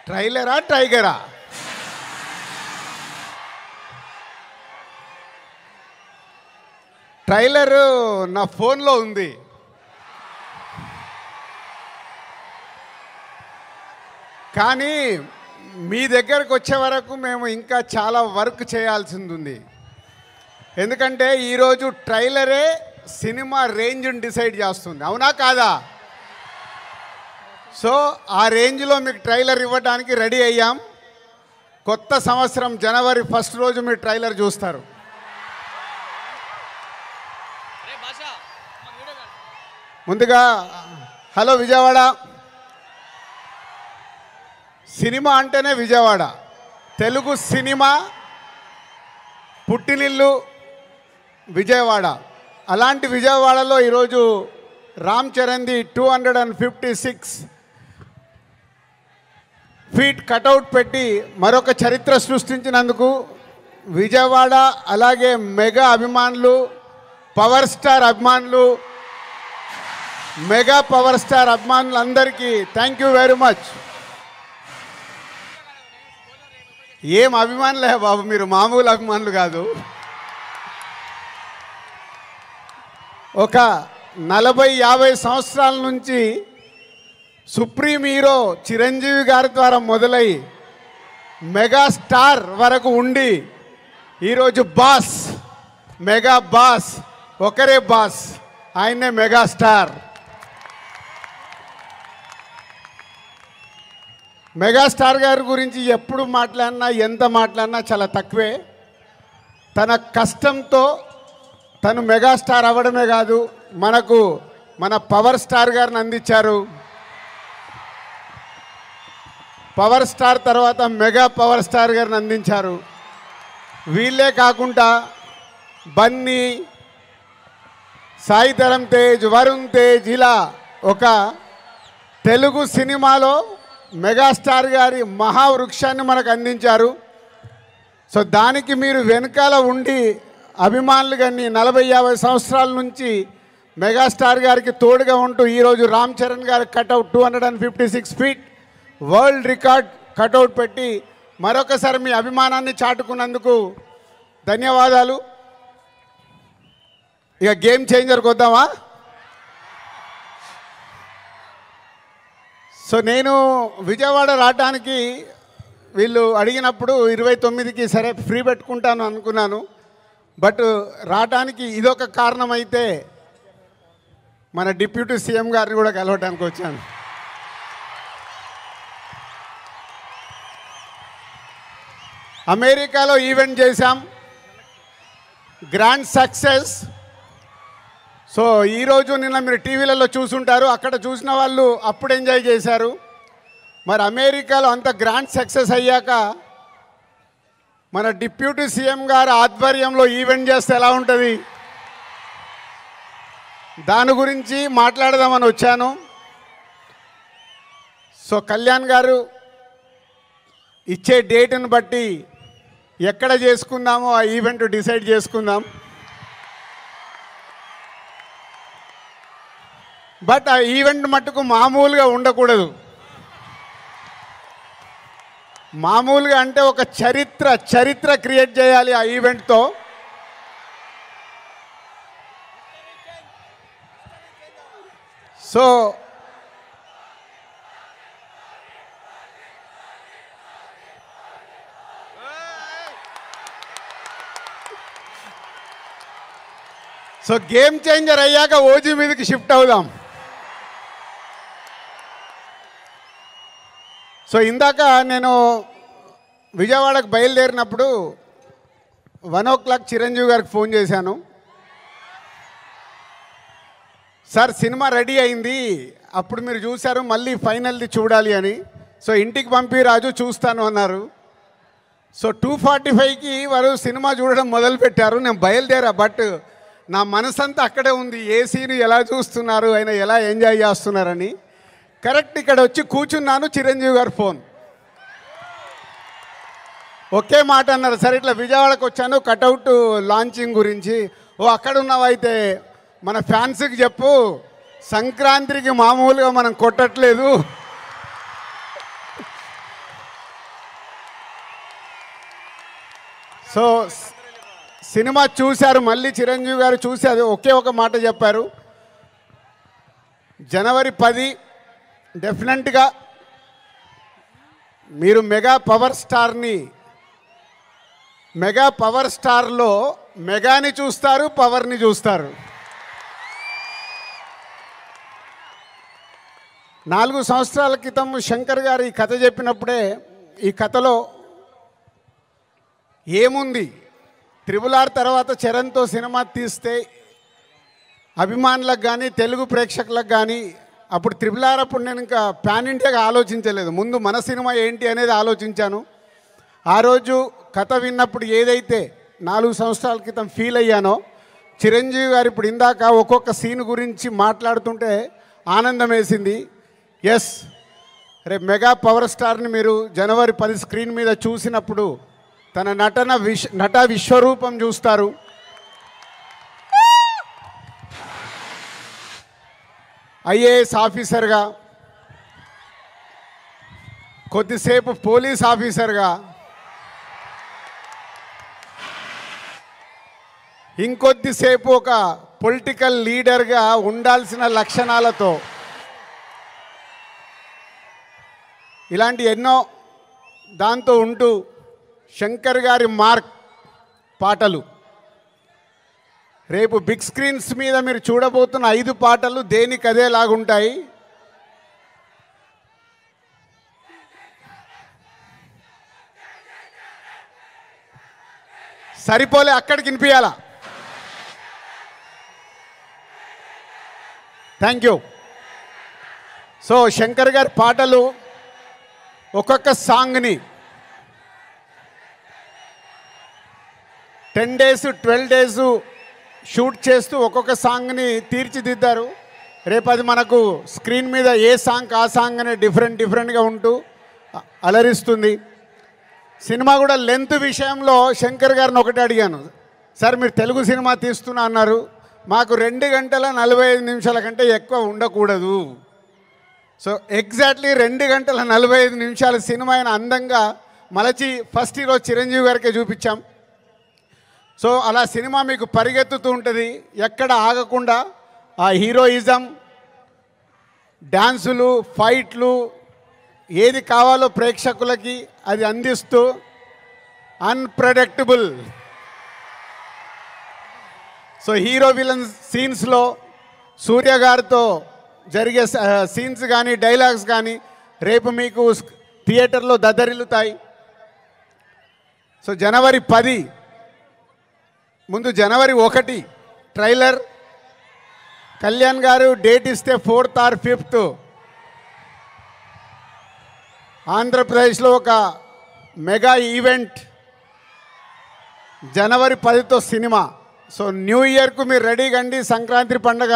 ట్రైలరా టైగరా? Trailer నా ఫోన్లో ఉంది. కానీ మీ దగ్గరకు వచ్చే వరకు మేము ఇంకా చాలా వర్క్ చేయాల్సింది ఉంది. ఎందుకంటే ఈరోజు ట్రైలరే సినిమా రేంజ్ని డిసైడ్ చేస్తుంది, అవునా కాదా? సో ఆ రేంజ్లో మీకు ట్రైలర్ ఇవ్వడానికి రెడీ అయ్యాం. కొత్త సంవత్సరం జనవరి 1 రోజు మీరు ట్రైలర్ చూస్తారు. ముందుగా హలో విజయవాడ. సినిమా అంటేనే విజయవాడ. తెలుగు సినిమా పుట్టినిల్లు విజయవాడ. అలాంటి విజయవాడలో ఈరోజు రామ్ చరణ్ది 256 ఫీట్ కటౌట్ పెట్టి మరొక చరిత్ర సృష్టించినందుకు విజయవాడ అలాగే మెగా అభిమానులు, పవర్ స్టార్ అభిమానులు, మెగా పవర్ స్టార్ అభిమానులందరికీ థ్యాంక్ యూ వెరీ మచ్. ఏం అభిమానులే బాబు, మీరు మామూలు అభిమానులు కాదు. ఒక 40-50 సంవత్సరాల నుంచి సుప్రీం హీరో చిరంజీవి గారి ద్వారా మొదలై మెగాస్టార్ వరకు ఉండి ఈరోజు బాస్, మెగా బాస్, ఒకరే బాస్, ఆయనే మెగాస్టార్. మెగాస్టార్ గారి గురించి ఎప్పుడు మాట్లాడినా, ఎంత మాట్లాడినా చాలా తక్కువే. తన కష్టంతో తను మెగాస్టార్ అవ్వడమే కాదు, మనకు మన పవర్ స్టార్ గారిని అందించారు. పవర్ స్టార్ తర్వాత మెగా పవర్ స్టార్ గారిని అందించారు. వీళ్ళే కాకుండా బన్నీ, సాయి ధరమ్ తేజ్, వరుణ్ తేజ్, ఇలా ఒక తెలుగు సినిమాలో మెగాస్టార్ గారి మహావృక్షాన్ని మనకు అందించారు. సో దానికి మీరు వెనకాల ఉండి అభిమానులు కానీ 40-50 సంవత్సరాల నుంచి మెగాస్టార్ గారికి తోడుగా ఉంటూ ఈరోజు రామ్ చరణ్ గారి cutout 256 feet world record cutout పెట్టి మరొకసారి మీ అభిమానాన్ని చాటుకున్నందుకు ధన్యవాదాలు. ఇక గేమ్ చేంజర్కి వద్దామా? సో నేను విజయవాడ రావడానికి వీళ్ళు అడిగినప్పుడు 29కి సరే ఫ్రీ పెట్టుకుంటాను అనుకున్నాను. బట్ రావడానికి ఇదొక కారణం అయితే మన డిప్యూటీ సీఎం గారిని కూడా కలవడానికి వచ్చాను. అమెరికాలో ఈవెంట్ చేశాం, గ్రాండ్ సక్సెస్. సో ఈరోజు నిన్న మీరు టీవీలలో చూసుంటారు, అక్కడ చూసిన వాళ్ళు అప్పుడు ఎంజాయ్ చేశారు. మరి అమెరికాలో అంత గ్రాండ్ సక్సెస్ అయ్యాక మన డిప్యూటీ సీఎం గారి ఆధ్వర్యంలో ఈవెంట్ చేస్తే ఎలా ఉంటుంది, దాని గురించి మాట్లాడదామని వచ్చాను. సో కళ్యాణ్ గారు ఇచ్చే డేట్ని బట్టి ఎక్కడ చేసుకుందామో ఆ ఈవెంట్ డిసైడ్ చేసుకుందాం. బట్ ఆ ఈవెంట్ మట్టుకు మామూలుగా ఉండకూడదు. మామూలుగా అంటే ఒక చరిత్ర క్రియేట్ చేయాలి ఆ ఈవెంట్తో. సో గేమ్ చేంజర్ అయ్యాక ఓజీ మీదకి షిఫ్ట్ అవుదాం. సో ఇందాక నేను విజయవాడకు బయలుదేరినప్పుడు 1 o'clock చిరంజీవి గారికి ఫోన్ చేశాను. సార్ సినిమా రెడీ అయింది, అప్పుడు మీరు చూశారు, మళ్ళీ ఫైనల్ది చూడాలి అని. సో ఇంటికి పంపి రాజు చూస్తాను అన్నారు. సో 2:45కి వారు సినిమా చూడడం మొదలుపెట్టారు. నేను బయలుదేరా, బట్ నా మనసంతా అక్కడే ఉంది, ఏ సీను ఎలా చూస్తున్నారు, ఆయన ఎలా ఎంజాయ్ చేస్తున్నారని. కరెక్ట్ ఇక్కడ వచ్చి కూర్చున్నాను, చిరంజీవి గారు ఫోన్. ఒకే మాట అన్నారు, సరే ఇట్లా విజయవాడకు వచ్చాను కటౌట్ లాంచింగ్ గురించి. ఓ అక్కడ ఉన్నావైతే మన ఫ్యాన్స్కి చెప్పు, సంక్రాంతికి మామూలుగా మనం కొట్టట్లేదు, సో సినిమా చూశారు, మళ్ళీ చిరంజీవి గారు చూసి అది ఒకే ఒక మాట చెప్పారు, జనవరి 10 డెఫినెట్గా మీరు మెగా పవర్ స్టార్లో మెగాని చూస్తారు, పవర్ని చూస్తారు. 4 సంవత్సరాల క్రితం శంకర్ గారు ఈ కథ చెప్పినప్పుడే ఈ కథలో ఏముంది, RRR తర్వాత చరణ్తో సినిమా తీస్తే అభిమానులకు కానీ తెలుగు ప్రేక్షకులకు కానీ, అప్పుడు RRR అప్పుడు నేను ఇంకా పాన్ ఇండియాగా ఆలోచించలేదు, ముందు మన సినిమా ఏంటి అనేది ఆలోచించాను. ఆ రోజు కథ విన్నప్పుడు ఏదైతే 4 సంవత్సరాల క్రితం ఫీల్ అయ్యానో, చిరంజీవి గారు ఇప్పుడు ఇందాక ఒక్కొక్క సీన్ గురించి మాట్లాడుతుంటే ఆనందం వేసింది. ఎస్, రేపు మెగా పవర్ స్టార్ని మీరు జనవరి 10 స్క్రీన్ మీద చూసినప్పుడు తన నట విశ్వరూపం చూస్తారు. ఐఏఎస్ ఆఫీసర్గా, కొద్దిసేపు పోలీస్ ఆఫీసర్గా, ఇంకొద్దిసేపు ఒక పొలిటికల్ లీడర్గా ఉండాల్సిన లక్షణాలతో ఇలాంటి ఎన్నో దాంతో ఉంటూ శంకర్ గారి మార్క్ పాటలు రేపు బిగ్ స్క్రీన్స్ మీద మీరు చూడబోతున్న 5 పాటలు దేనికి అదేలాగుంటాయి. సరిపోలే, అక్కడికి వినిపించాలా. Thank you. సో శంకర్ గారి పాటలు ఒక్కొక్క సాంగ్ని 10 days 12 days షూట్ చేస్తూ ఒక్కొక్క సాంగ్ని తీర్చిదిద్దారు. రేపు అది మనకు స్క్రీన్ మీద ఏ సాంగ్ ఆ సాంగ్ అనే డిఫరెంట్గా ఉంటూ అలరిస్తుంది. సినిమా కూడా లెంత్ విషయంలో శంకర్ గారిని ఒకటి అడిగాను, సార్ మీరు తెలుగు సినిమా తీస్తున్నా అన్నారు, మాకు 2 గంటల 45 నిమిషాల కంటే ఎక్కువ ఉండకూడదు. సో ఎగ్జాక్ట్లీ 2 గంటల 45 నిమిషాల సినిమా అయిన అందంగా మలచి ఫస్ట్ ఈరోజు చిరంజీవి గారికే చూపించాం. సో అలా సినిమా మీకు పరిగెత్తుతూ ఉంటుంది, ఎక్కడ ఆగకుండా ఆ హీరోయిజం, డ్యాన్సులు, ఫైట్లు, ఏది కావాలో ప్రేక్షకులకి అది అందిస్తూ అన్ప్రెడిక్టబుల్. సో హీరో విలన్ సీన్స్లో సూర్య గారితో జరిగే సీన్స్ కానీ డైలాగ్స్ కానీ రేపు మీకు థియేటర్లో దద్దరిల్లుతాయి. సో జనవరి 10 ముందు జనవరి 1 ట్రైలర్, కళ్యాణ్ గారు డేట్ ఇస్తే 4th or 5th ఆంధ్రప్రదేశ్లో ఒక మెగా ఈవెంట్ జనవరి 10తో సినిమా. సో న్యూ ఇయర్కు మీరు రెడీ కండి, సంక్రాంతి పండుగ